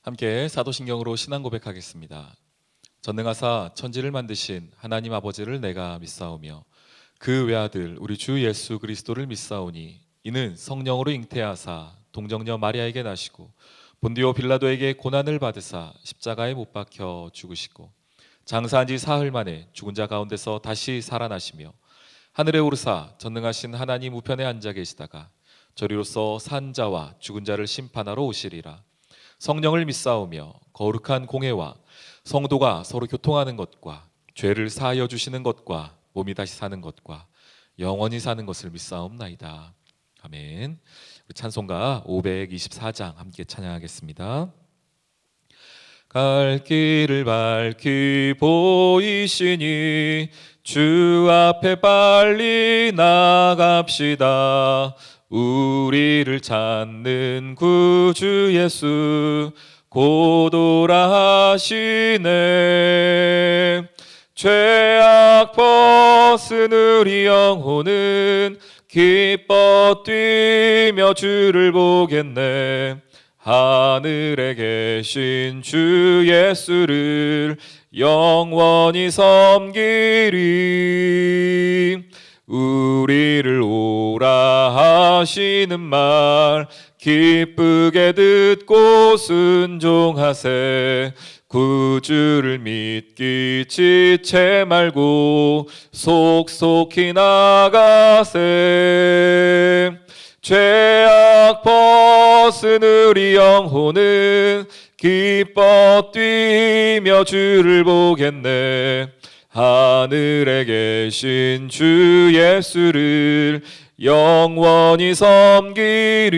함께 사도신경으로 신앙 고백하겠습니다. 전능하사 천지를 만드신 하나님 아버지를 내가 믿사오며 그 외아들 우리 주 예수 그리스도를 믿사오니 이는 성령으로 잉태하사 동정녀 마리아에게 나시고 본디오 빌라도에게 고난을 받으사 십자가에 못 박혀 죽으시고 장사한 지 사흘 만에 죽은 자 가운데서 다시 살아나시며 하늘에 오르사 전능하신 하나님 우편에 앉아 계시다가 저리로서 산 자와 죽은 자를 심판하러 오시리라. 성령을 믿사오며 거룩한 공회와 성도가 서로 교통하는 것과 죄를 사하여 주시는 것과 몸이 다시 사는 것과 영원히 사는 것을 믿사옵나이다. 아멘. 우리 찬송가 524장 함께 찬양하겠습니다. 갈 길을 밝히 보이시니 주 앞에 빨리 나갑시다. 우리를 찾는 구주 예수 곧 오라 하시네. 죄악 벗은 우리 영혼은 기뻐 뛰며 주를 보겠네. 하늘에 계신 주 예수를 영원히 섬기리. 우리를 오라 하시는 말 기쁘게 듣고 순종하세. 구주를 믿기 지체 말고 속속히 나가세. 죄악 벗은 우리 영혼은 기뻐 뛰며 주를 보겠네. 하늘에 계신 주 예수를 영원히 섬기리.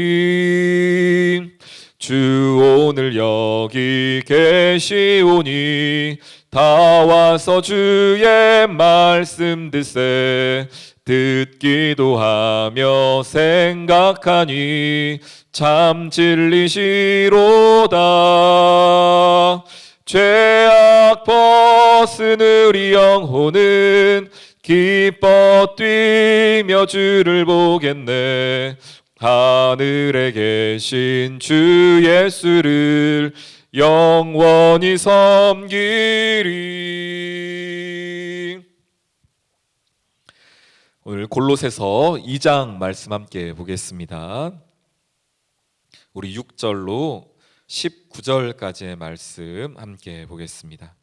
주 오늘 여기 계시오니 다 와서 주의 말씀 듣세. 듣기도 하며 생각하니 참 진리시로다. 죄악 벗은 우리 영혼은 기뻐 뛰며 주를 보겠네. 하늘에 계신 주 예수를 영원히 섬기리. 오늘 골로새서 2장 말씀 함께 보겠습니다. 우리 6절로 19절까지의 말씀 함께 보겠습니다.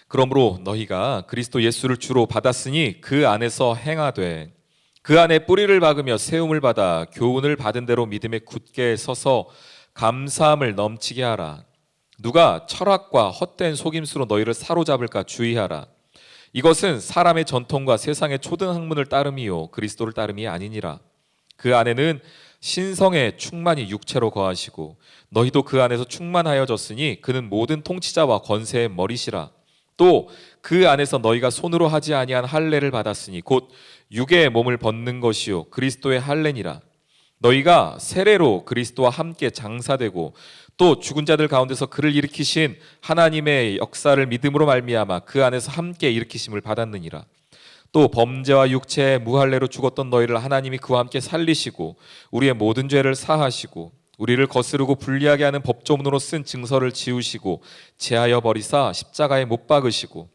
그러므로 너희가 그리스도 예수를 주로 받았으니 그 안에서 행하되 그 안에 뿌리를 박으며 세움을 받아 교훈을 받은 대로 믿음에 굳게 서서 감사함을 넘치게 하라. 누가 철학과 헛된 속임수로 너희를 사로잡을까 주의하라. 이것은 사람의 전통과 세상의 초등 학문을 따름이요 그리스도를 따름이 아니니라. 그 안에는 신성의 충만이 육체로 거하시고 너희도 그 안에서 충만하여졌으니 그는 모든 통치자와 권세의 머리시라. 또 그 안에서 너희가 손으로 하지 아니한 할례를 받았으니 곧 육의 몸을 벗는 것이요 그리스도의 할례니라. 너희가 세례로 그리스도와 함께 장사되고 또 죽은 자들 가운데서 그를 일으키신 하나님의 역사를 믿음으로 말미암아 그 안에서 함께 일으키심을 받았느니라. 또 범죄와 육체의 무할례로 죽었던 너희를 하나님이 그와 함께 살리시고 우리의 모든 죄를 사하시고 우리를 거스르고 불리하게 하는 법조문으로 쓴 증서를 지우시고 제하여 버리사 십자가에 못 박으시고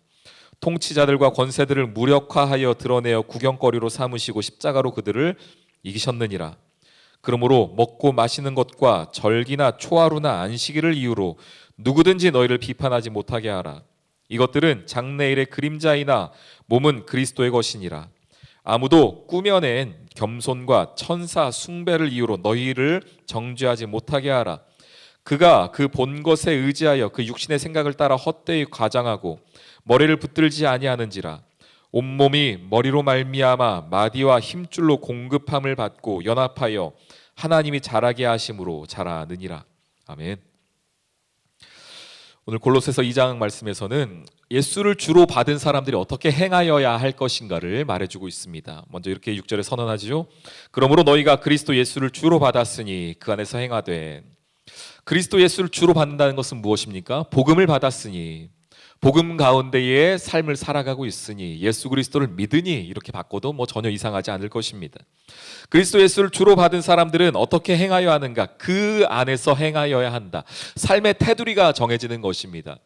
통치자들과 권세들을 무력화하여 드러내어 구경거리로 삼으시고 십자가로 그들을 이기셨느니라. 그러므로 먹고 마시는 것과 절기나 초하루나 안식일을 이유로 누구든지 너희를 비판하지 못하게 하라. 이것들은 장래일의 그림자이나 몸은 그리스도의 것이니라. 아무도 꾸며낸 겸손과 천사 숭배를 이유로 너희를 정죄하지 못하게 하라. 그가 그 본 것에 의지하여 그 육신의 생각을 따라 헛되이 과장하고 머리를 붙들지 아니하는지라. 온몸이 머리로 말미암아 마디와 힘줄로 공급함을 받고 연합하여 하나님이 자라게 하심으로 자라느니라. 아멘. 오늘 골로새서 2장 말씀에서는 예수를 주로 받은 사람들이 어떻게 행하여야 할 것인가를 말해주고 있습니다. 먼저 이렇게 6절에 선언하지요. 그러므로 너희가 그리스도 예수를 주로 받았으니 그 안에서 행하되. 그리스도 예수를 주로 받는다는 것은 무엇입니까? 복음을 받았으니. 복음 가운데의 삶을 살아가고 있으니 예수 그리스도를 믿으니 이렇게 바꿔도 전혀 이상하지 않을 것입니다. 그리스도 예수를 주로 받은 사람들은 어떻게 행하여야 하는가? 그 안에서 행하여야 한다. 삶의 테두리가 정해지는 것입니다.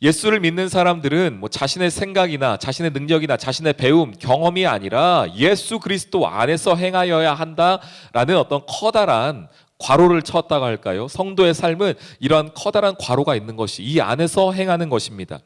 예수를 믿는 사람들은 자신의 생각이나 자신의 능력이나 자신의 배움, 경험이 아니라 예수 그리스도 안에서 행하여야 한다라는 어떤 커다란 괄호를 쳤다고 할까요? 성도의 삶은 이러한 커다란 괄호가 있는 것이 이 안에서 행하는 것입니다.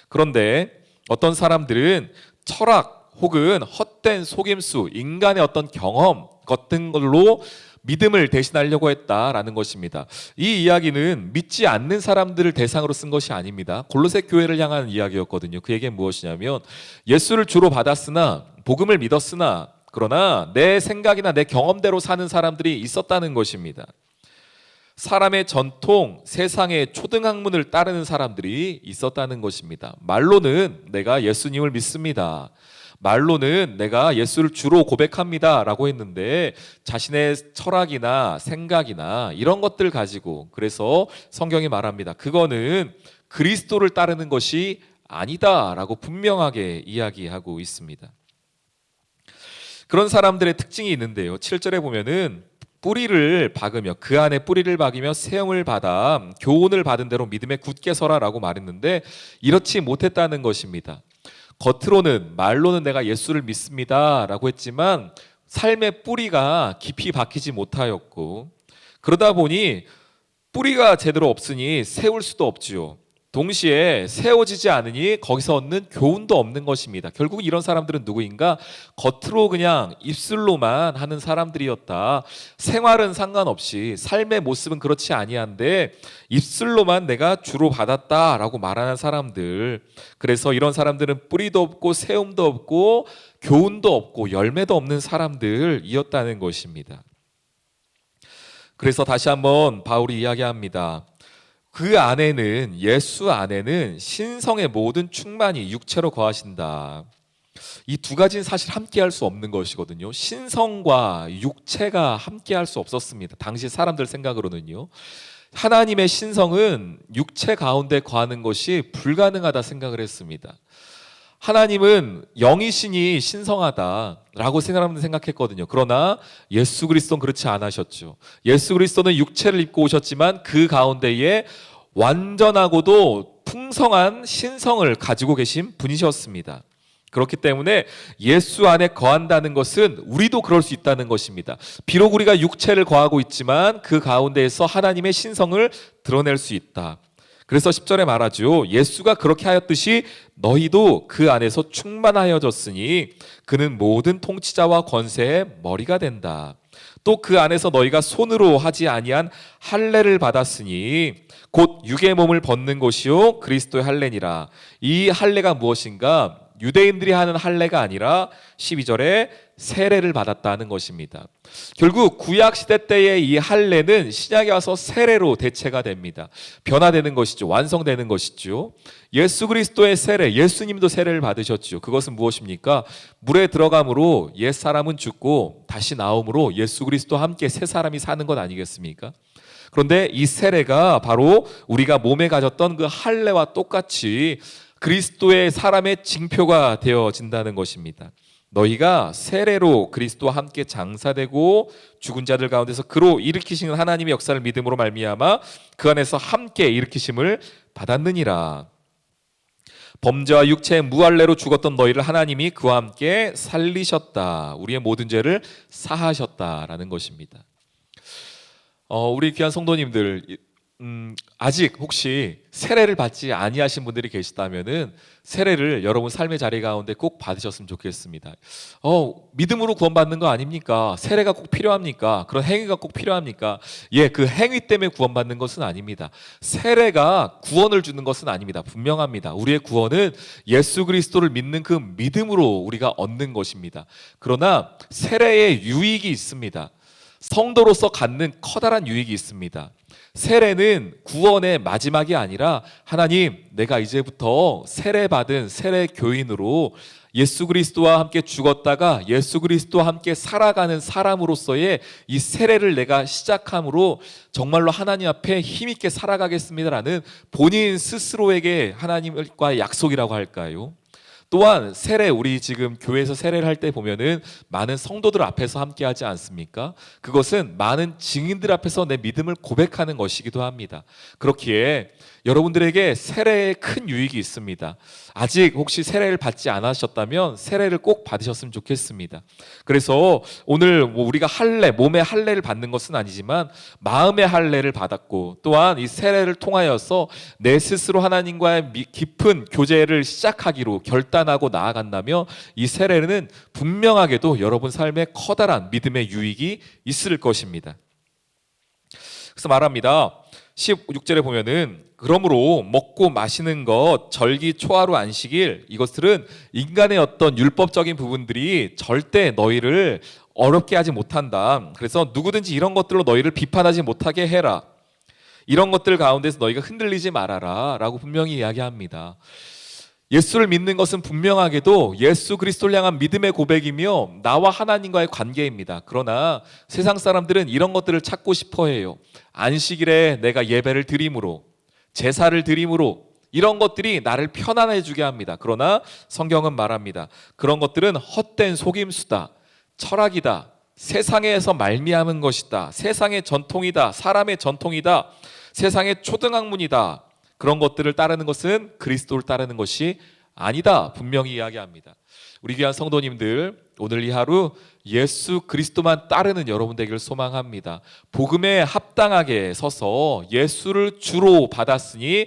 그런데 어떤 사람들은 철학 혹은 헛된 속임수, 인간의 어떤 경험 같은 걸로 믿음을 대신하려고 했다라는 것입니다. 이 이야기는 믿지 않는 사람들을 대상으로 쓴 것이 아닙니다. 골로새 교회를 향한 이야기였거든요. 그 얘기는 무엇이냐면 예수를 주로 받았으나 복음을 믿었으나 그러나 내 생각이나 내 경험대로 사는 사람들이 있었다는 것입니다. 사람의 전통, 세상의 초등학문을 따르는 사람들이 있었다는 것입니다. 말로는 내가 예수님을 믿습니다. 말로는 내가 예수를 주로 고백합니다 라고 했는데 자신의 철학이나 생각이나 이런 것들 가지고 그래서 성경이 말합니다. 그거는 그리스도를 따르는 것이 아니다 라고 분명하게 이야기하고 있습니다. 그런 사람들의 특징이 있는데요. 7절에 보면은 뿌리를 박으며 그 안에 뿌리를 박이며 세움을 받아 교훈을 받은 대로 믿음에 굳게 서라라고 말했는데 이렇지 못했다는 것입니다. 겉으로는 말로는 내가 예수를 믿습니다라고 했지만 삶의 뿌리가 깊이 박히지 못하였고 그러다 보니 뿌리가 제대로 없으니 세울 수도 없지요. 동시에 세워지지 않으니 거기서 얻는 교훈도 없는 것입니다. 결국 이런 사람들은 누구인가? 겉으로 그냥 입술로만 하는 사람들이었다. 생활은 상관없이 삶의 모습은 그렇지 아니한데 입술로만 내가 주로 받았다라고 말하는 사람들. 그래서 이런 사람들은 뿌리도 없고 세움도 없고 교훈도 없고 열매도 없는 사람들이었다는 것입니다. 그래서 다시 한번 바울이 이야기합니다. 그 안에는 예수 안에는 신성의 모든 충만이 육체로 거하신다. 이 두 가지는 사실 함께할 수 없는 것이거든요. 신성과 육체가 함께할 수 없었습니다. 당시 사람들 생각으로는요. 하나님의 신성은 육체 가운데 거하는 것이 불가능하다 생각을 했습니다. 하나님은 영이시니 신성하다라고 생각했거든요. 그러나 예수 그리스도는 그렇지 않으셨죠. 예수 그리스도는 육체를 입고 오셨지만 그 가운데에 완전하고도 풍성한 신성을 가지고 계신 분이셨습니다. 그렇기 때문에 예수 안에 거한다는 것은 우리도 그럴 수 있다는 것입니다. 비록 우리가 육체를 거하고 있지만 그 가운데에서 하나님의 신성을 드러낼 수 있다. 그래서 10절에 말하죠. 예수가 그렇게 하였듯이 너희도 그 안에서 충만하여졌으니 그는 모든 통치자와 권세의 머리가 된다. 또 그 안에서 너희가 손으로 하지 아니한 할례를 받았으니 곧 육의 몸을 벗는 것이요 그리스도의 할례니라. 이 할례가 무엇인가? 유대인들이 하는 할례가 아니라 12절에 세례를 받았다는 것입니다. 결국 구약시대 때의 이 할례는 신약에 와서 세례로 대체가 됩니다. 변화되는 것이죠. 완성되는 것이죠. 예수 그리스도의 세례, 예수님도 세례를 받으셨죠. 그것은 무엇입니까? 물에 들어감으로 옛사람은 죽고 다시 나옴으로 예수 그리스도와 함께 새 사람이 사는 것 아니겠습니까? 그런데 이 세례가 바로 우리가 몸에 가졌던 그 할례와 똑같이 그리스도의 사람의 징표가 되어진다는 것입니다. 너희가 세례로 그리스도와 함께 장사되고 죽은 자들 가운데서 그로 일으키시는 하나님의 역사를 믿음으로 말미암아 그 안에서 함께 일으키심을 받았느니라. 범죄와 육체의 무할례로 죽었던 너희를 하나님이 그와 함께 살리셨다. 우리의 모든 죄를 사하셨다라는 것입니다. 우리 귀한 성도님들, 아직 혹시 세례를 받지 아니하신 분들이 계시다면은 세례를 여러분 삶의 자리 가운데 꼭 받으셨으면 좋겠습니다. 믿음으로 구원받는 거 아닙니까? 세례가 꼭 필요합니까? 그런 행위가 꼭 필요합니까? 예, 그 행위 때문에 구원받는 것은 아닙니다. 세례가 구원을 주는 것은 아닙니다. 분명합니다. 우리의 구원은 예수 그리스도를 믿는 그 믿음으로 우리가 얻는 것입니다. 그러나 세례의 유익이 있습니다. 성도로서 갖는 커다란 유익이 있습니다. 세례는 구원의 마지막이 아니라 하나님, 내가 이제부터 세례받은 세례 교인으로 예수 그리스도와 함께 죽었다가 예수 그리스도와 함께 살아가는 사람으로서의 이 세례를 내가 시작함으로 정말로 하나님 앞에 힘있게 살아가겠습니다라는 본인 스스로에게 하나님과의 약속이라고 할까요? 또한 세례, 우리 지금 교회에서 세례를 할 때 보면은 많은 성도들 앞에서 함께 하지 않습니까? 그것은 많은 증인들 앞에서 내 믿음을 고백하는 것이기도 합니다. 그렇기에 여러분들에게 세례에 큰 유익이 있습니다. 아직 혹시 세례를 받지 않으셨다면 세례를 꼭 받으셨으면 좋겠습니다. 그래서 오늘 우리가 할례, 몸의 할례를 받는 것은 아니지만 마음의 할례를 받았고, 또한 이 세례를 통하여서 내 스스로 하나님과의 깊은 교제를 시작하기로 결단하고 나아간다면 이 세례는 분명하게도 여러분 삶에 커다란 믿음의 유익이 있을 것입니다. 그래서 말합니다. 16절에 보면은 그러므로 먹고 마시는 것, 절기, 초하루, 안식일, 이것들은 인간의 어떤 율법적인 부분들이 절대 너희를 어렵게 하지 못한다. 그래서 누구든지 이런 것들로 너희를 비판하지 못하게 해라. 이런 것들 가운데서 너희가 흔들리지 말아라 라고 분명히 이야기합니다. 예수를 믿는 것은 분명하게도 예수 그리스도를 향한 믿음의 고백이며 나와 하나님과의 관계입니다. 그러나 세상 사람들은 이런 것들을 찾고 싶어해요. 안식일에 내가 예배를 드림으로, 제사를 드림으로, 이런 것들이 나를 편안해 주게 합니다. 그러나 성경은 말합니다. 그런 것들은 헛된 속임수다, 철학이다, 세상에서 말미암은 것이다, 세상의 전통이다, 사람의 전통이다, 세상의 초등학문이다. 그런 것들을 따르는 것은 그리스도를 따르는 것이 아니다, 분명히 이야기합니다. 우리 귀한 성도님들, 오늘 이 하루 예수 그리스도만 따르는 여러분 되기를 소망합니다. 복음에 합당하게 서서 예수를 주로 받았으니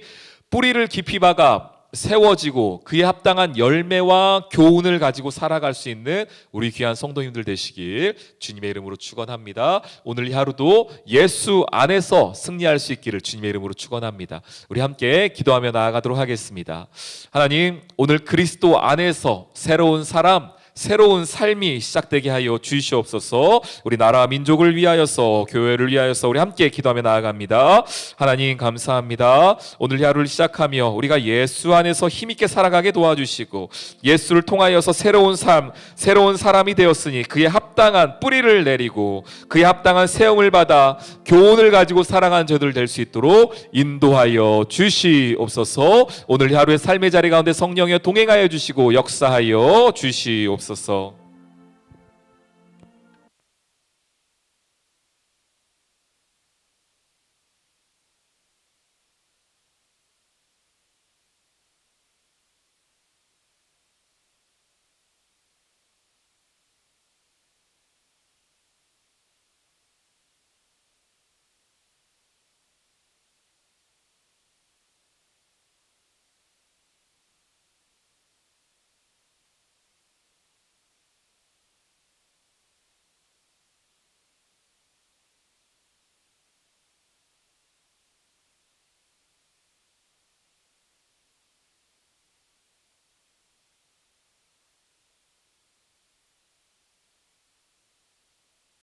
뿌리를 깊이 박아 세워지고 그에 합당한 열매와 교훈을 가지고 살아갈 수 있는 우리 귀한 성도님들 되시길 주님의 이름으로 축원합니다. 오늘 이 하루도 예수 안에서 승리할 수 있기를 주님의 이름으로 축원합니다. 우리 함께 기도하며 나아가도록 하겠습니다. 하나님, 오늘 그리스도 안에서 새로운 사람, 새로운 삶이 시작되게 하여 주시옵소서. 우리 나라 민족을 위하여서, 교회를 위하여서 우리 함께 기도하며 나아갑니다. 하나님 감사합니다. 오늘 하루를 시작하며 우리가 예수 안에서 힘있게 살아가게 도와주시고 예수를 통하여서 새로운 삶, 새로운 사람이 되었으니 그에 합당한 뿌리를 내리고 그에 합당한 세움을 받아 교훈을 가지고 살아가는 저들 될 수 있도록 인도하여 주시옵소서. 오늘 하루의 삶의 자리 가운데 성령의 동행하여 주시고 역사하여 주시옵소서.